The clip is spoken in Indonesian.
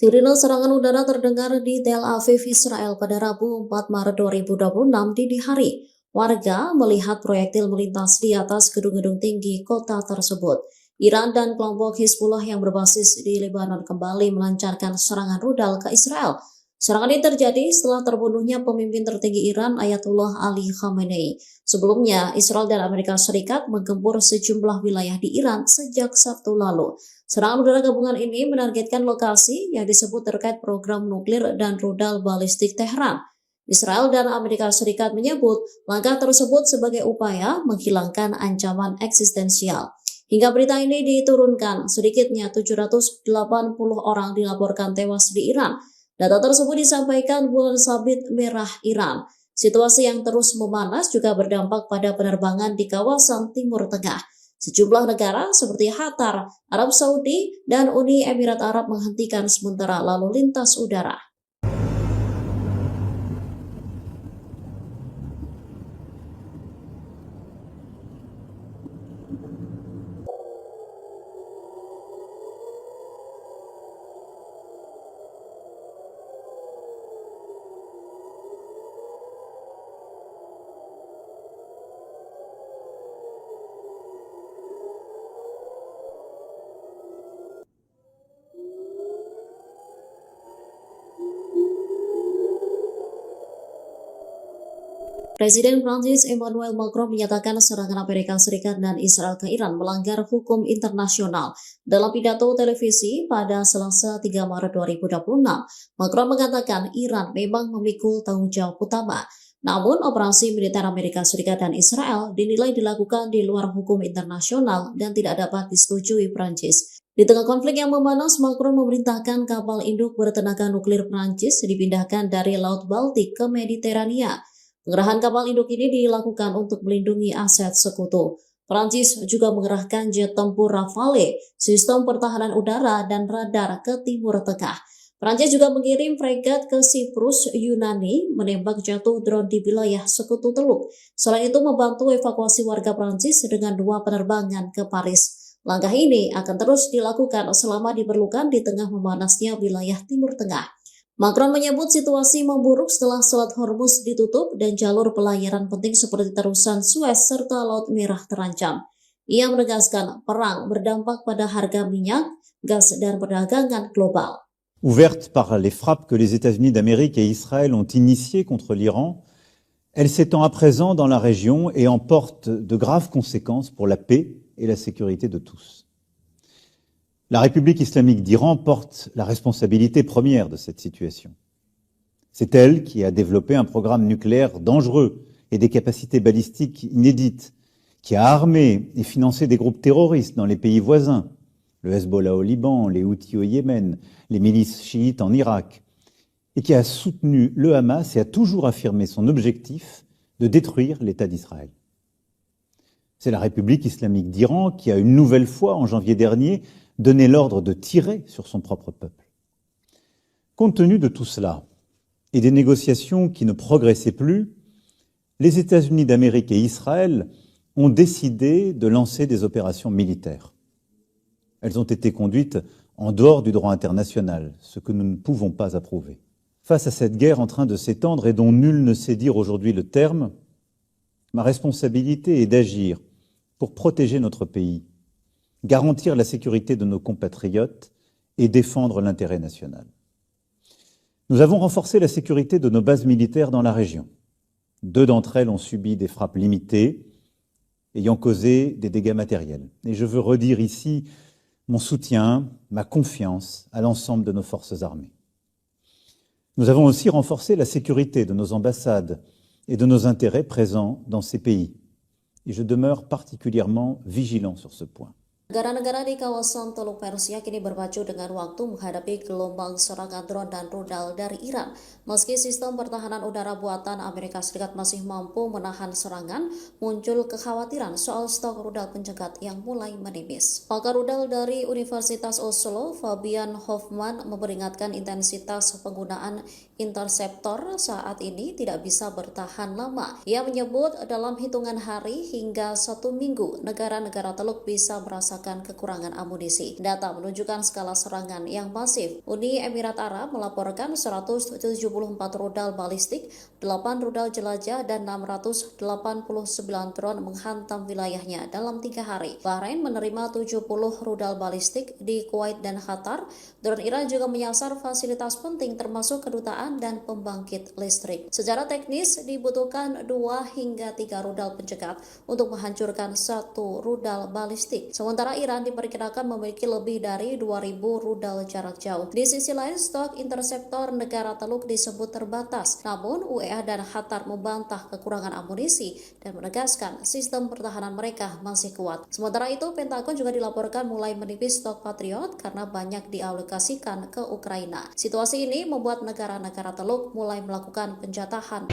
Sirine serangan udara terdengar di Tel Aviv, Israel pada Rabu 4 Maret 2026 dini hari. Warga melihat proyektil melintas di atas gedung-gedung tinggi kota tersebut. Iran dan kelompok Hizbullah yang berbasis di Lebanon kembali melancarkan serangan rudal ke Israel. Serangan ini terjadi setelah terbunuhnya pemimpin tertinggi Iran Ayatollah Ali Khamenei. Sebelumnya, Israel dan Amerika Serikat menggempur sejumlah wilayah di Iran sejak Sabtu lalu. Serangan udara gabungan ini menargetkan lokasi yang disebut terkait program nuklir dan rudal balistik Tehran. Israel dan Amerika Serikat menyebut langkah tersebut sebagai upaya menghilangkan ancaman eksistensial. Hingga berita ini diturunkan, sedikitnya 780 orang dilaporkan tewas di Iran. Data tersebut disampaikan Bulan Sabit Merah Iran. Situasi yang terus memanas juga berdampak pada penerbangan di kawasan Timur Tengah. Sejumlah negara seperti Qatar, Arab Saudi, dan Uni Emirat Arab menghentikan sementara lalu lintas udara. Presiden Prancis Emmanuel Macron menyatakan serangan Amerika Serikat dan Israel ke Iran melanggar hukum internasional. Dalam pidato televisi pada Selasa 3 Maret 2026, Macron mengatakan Iran memang memikul tanggung jawab utama. Namun, operasi militer Amerika Serikat dan Israel dinilai dilakukan di luar hukum internasional dan tidak dapat disetujui Prancis. Di tengah konflik yang memanas, Macron memerintahkan kapal induk bertenaga nuklir Prancis dipindahkan dari Laut Baltik ke Mediterania. Pengerahan kapal induk ini dilakukan untuk melindungi aset sekutu. Prancis juga mengerahkan jet tempur Rafale, sistem pertahanan udara dan radar ke Timur Tengah. Prancis juga mengirim fregat ke Siprus, Yunani, menembak jatuh drone di wilayah sekutu Teluk. Selain itu membantu evakuasi warga Prancis dengan 2 penerbangan ke Paris. Langkah ini akan terus dilakukan selama diperlukan di tengah memanasnya wilayah Timur Tengah. Macron menyebut situasi memburuk setelah Selat Hormuz ditutup dan jalur pelayaran penting seperti terusan Suez serta Laut Merah terancam. Ia menegaskan perang berdampak pada harga minyak, gas, dan perdagangan global. Ouverte par les frappes que les États-Unis d'Amérique et Israël ont initiées contre l'Iran, elle s'étend à présent dans la région et emporte de graves conséquences pour la paix et la sécurité de tous. La République islamique d'Iran porte la responsabilité première de cette situation. C'est elle qui a développé un programme nucléaire dangereux et des capacités balistiques inédites, qui a armé et financé des groupes terroristes dans les pays voisins, le Hezbollah au Liban, les Houthis au Yémen, les milices chiites en Irak, et qui a soutenu le Hamas et a toujours affirmé son objectif de détruire l'État d'Israël. C'est la République islamique d'Iran qui a une nouvelle fois, en janvier dernier, donné l'ordre de tirer sur son propre peuple. Compte tenu de tout cela et des négociations qui ne progressaient plus, les États-Unis d'Amérique et Israël ont décidé de lancer des opérations militaires. Elles ont été conduites en dehors du droit international, ce que nous ne pouvons pas approuver. Face à cette guerre en train de s'étendre et dont nul ne sait dire aujourd'hui le terme, ma responsabilité est d'agir pour protéger notre pays, garantir la sécurité de nos compatriotes et défendre l'intérêt national. Nous avons renforcé la sécurité de nos bases militaires dans la région. 2 d'entre elles ont subi des frappes limitées, ayant causé des dégâts matériels. Et je veux redire ici mon soutien, ma confiance à l'ensemble de nos forces armées. Nous avons aussi renforcé la sécurité de nos ambassades et de nos intérêts présents dans ces pays. Et je demeure particulièrement vigilant sur ce point. Negara-negara di kawasan Teluk Persia kini berpacu dengan waktu menghadapi gelombang serangan drone dan rudal dari Iran. Meski sistem pertahanan udara buatan Amerika Serikat masih mampu menahan serangan, muncul kekhawatiran soal stok rudal pencegat yang mulai menipis. Pakar rudal dari Universitas Oslo, Fabian Hoffman, memperingatkan intensitas penggunaan interceptor saat ini tidak bisa bertahan lama. Ia menyebut dalam hitungan hari hingga 1 minggu, negara-negara Teluk bisa merasakan merasakan kekurangan amunisi. Data menunjukkan skala serangan yang masif. Uni Emirat Arab melaporkan 174 rudal balistik, 8 rudal jelajah, dan 689 drone menghantam wilayahnya dalam 3 hari. Bahrain menerima 70 rudal balistik di Kuwait dan Qatar. Drone Iran juga menyasar fasilitas penting termasuk kedutaan dan pembangkit listrik. Secara teknis dibutuhkan 2 hingga 3 rudal pencegat untuk menghancurkan 1 rudal balistik. Sementara Iran diperkirakan memiliki lebih dari 2.000 rudal jarak jauh. Di sisi lain, stok interseptor negara Teluk disebut terbatas. Namun, UEA dan Qatar membantah kekurangan amunisi dan menegaskan sistem pertahanan mereka masih kuat. Sementara itu, Pentagon juga dilaporkan mulai menipis stok Patriot karena banyak dialokasikan ke Ukraina. Situasi ini membuat negara-negara Teluk mulai melakukan penjatahan.